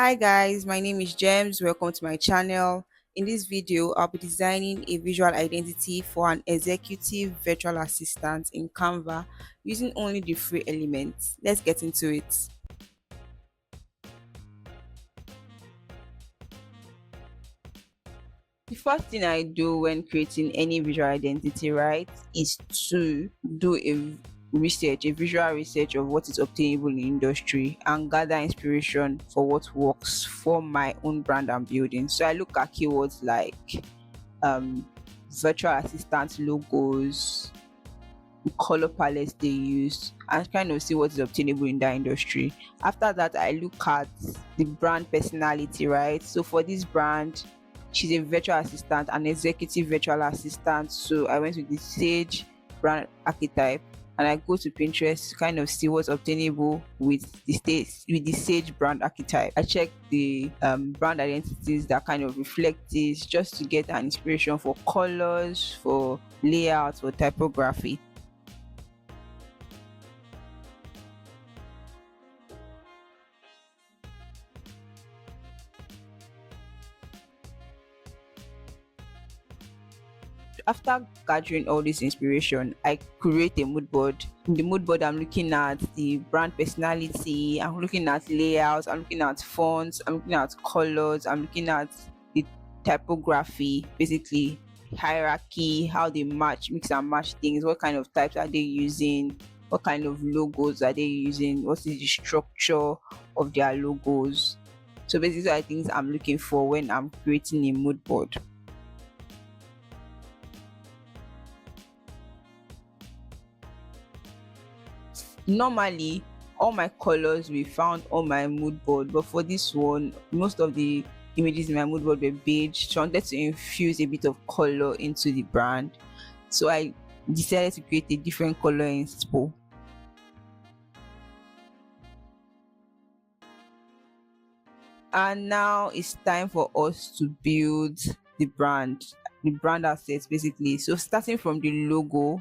Hi guys, my name is James. Welcome to my channel. In this video, I'll be designing a visual identity for an executive virtual assistant in Canva using only the free elements. Let's get into it. The first thing I do when creating any visual identity, right, is to do a visual research of what is obtainable in the industry and gather inspiration for what works for my own brand and building. So I look at keywords like um, virtual assistant logos, the color palettes they use, and kind of see what is obtainable in that industry. After that, I look at the brand personality, right? So for this brand, she's a virtual assistant, an executive virtual assistant. So I went with the Sage brand archetype and I go to Pinterest to kind of see what's obtainable with the Sage brand archetype. I check the brand identities that kind of reflect this just to get an inspiration for colors, for layouts, for typography. After gathering all this inspiration, I create a mood board. In the mood board, I'm looking at the brand personality, I'm looking at layouts, I'm looking at fonts, I'm looking at colors, I'm looking at the typography, basically hierarchy, how they match, mix and match things, what kind of types are they using, what kind of logos are they using, what is the structure of their logos. So basically, I think I'm looking for when I'm creating a mood board. Normally all my colors we found on my mood board, but for this one most of the images in my mood board were beige, so I wanted to infuse a bit of color into the brand, so I decided to create a different color inspo. And now it's time for us to build the brand assets basically. So starting from the logo,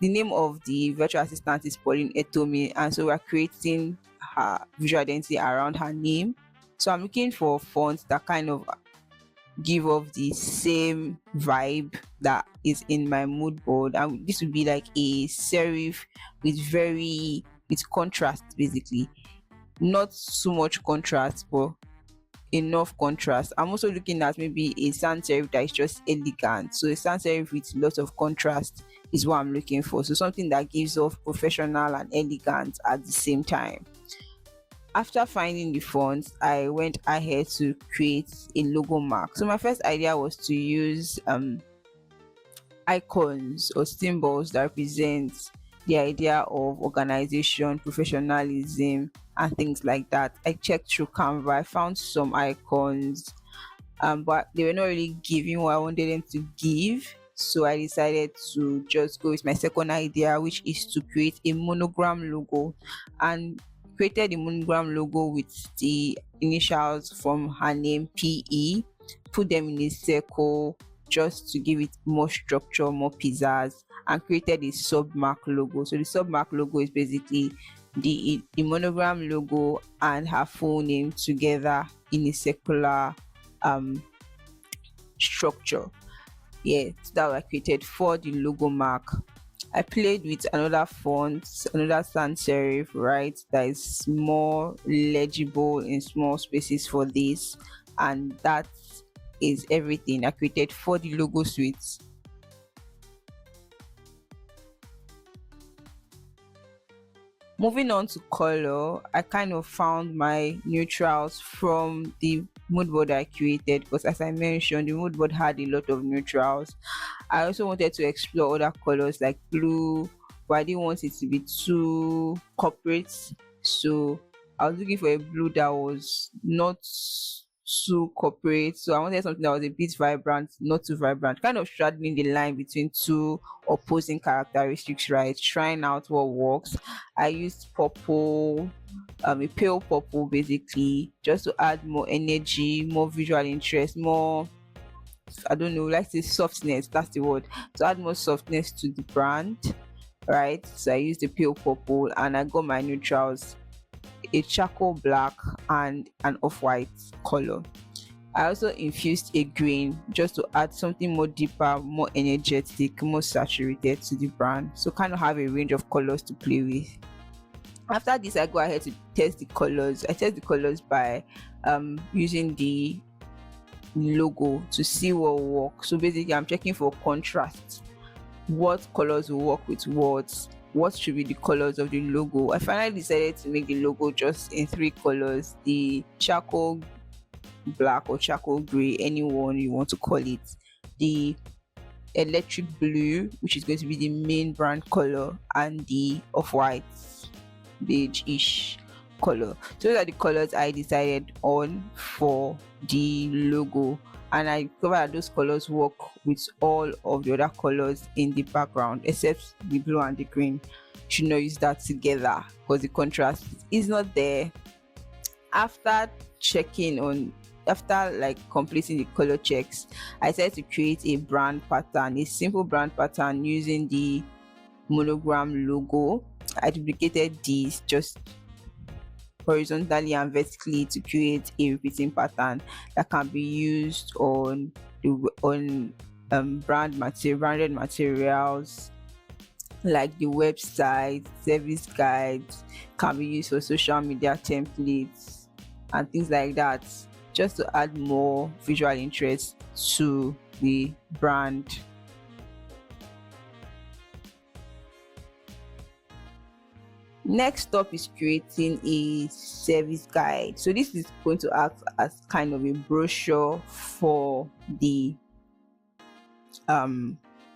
the name of the virtual assistant is Pauline Etomi, and so we're creating her visual identity around her name. So I'm looking for fonts that kind of give off the same vibe that is in my mood board, and this would be like a serif with contrast, basically not so much contrast but enough contrast. I'm also looking at maybe a sans serif that is just elegant. So a sans serif with lots of contrast is what I'm looking for. So something that gives off professional and elegant at the same time. After finding the fonts, I went ahead to create a logo mark. So my first idea was to use icons or symbols that represent the idea of organization, professionalism, and things like that. I checked through Canva, I found some icons, but they were not really giving what I wanted them to give. So I decided to just go with my second idea, which is to create a monogram logo, and created the monogram logo with the initials from her name PE, put them in a circle just to give it more structure, more pizzazz, and created a submark logo. So the submark logo is basically the monogram logo and her full name together in a circular structure. Yeah, so that was created for the logo mark. I played with another font, another sans serif, right, that is more legible in small spaces for this, and that is everything I created for the logo suite. Moving on to color, I kind of found my neutrals from the mood board I created, because as I mentioned, the mood board had a lot of neutrals. I also wanted to explore other colors like blue, but I didn't want it to be too corporate. So I was looking for a blue that was not too corporate. So I wanted something that was a bit vibrant, not too vibrant, kind of straddling the line between two opposing characteristics, right? Trying out what works. I used purple, a pale purple basically, just to add more energy, more visual interest, more, I don't know, like this softness, that's the word. To add more softness to the brand, right? So I used the pale purple and I got my neutrals a charcoal black, and an off-white color. I also infused a green just to add something more deeper, more energetic, more saturated to the brand. So kind of have a range of colors to play with. After this, I go ahead to test the colors. I test the colors by using the logo to see what will work. So basically, I'm checking for contrast. What colors will work with what should be the colors of the logo. I finally decided to make the logo just in three colors: the charcoal black or charcoal gray, anyone you want to call it, the electric blue, which is going to be the main brand color, and the off-white beige-ish color. So those are the colors I decided on for the logo, and I discovered that those colors work with all of the other colors in the background except the blue and the green. You should not use that together because the contrast is not there. After checking on after like completing the color checks, I decided to create a brand pattern, a simple brand pattern using the monogram logo. I duplicated these just horizontally and vertically to create a repeating pattern that can be used on branded materials like the website, service guides, can be used for social media templates and things like that, just to add more visual interest to the brand. Next up is creating a service guide. So this is going to act as kind of a brochure for the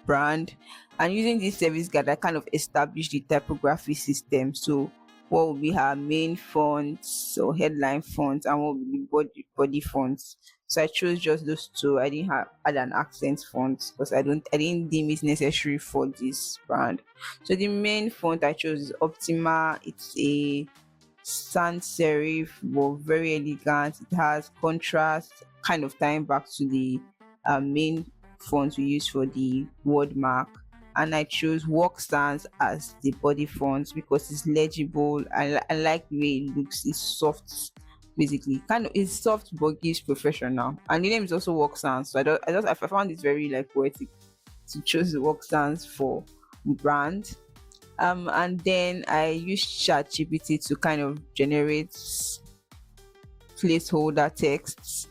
brand, and using this service guide I kind of established the typography system. So what will be her main fonts or headline fonts, and what will be body fonts. So I chose just those two. I didn't add an accent font because I didn't deem it necessary for this brand. So the main font I chose is Optima. It's a sans serif but very elegant. It has contrast, kind of tying back to the main font we use for the word mark. And I chose work stance as the body font because it's legible. I like the way it looks. It's soft, basically. Kind of it's soft but gives professional. And the name is also work stance. So I found it very like poetic to choose the work stance for the brand. And then I used ChatGPT to kind of generate placeholder texts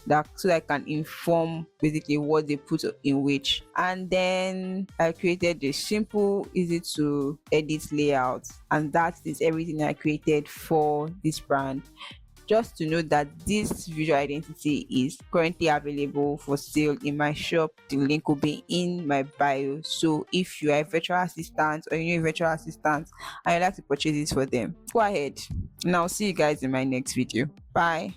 that so that I can inform basically what they put in which. And then I created a simple, easy to edit layout, and that is everything I created for this brand. Just to know that this visual identity is currently available for sale in my shop. The link will be in my bio. So if you are a virtual assistant or you know a virtual assistant and you'd like to purchase this for them, go ahead. And I'll see you guys in my next video. Bye.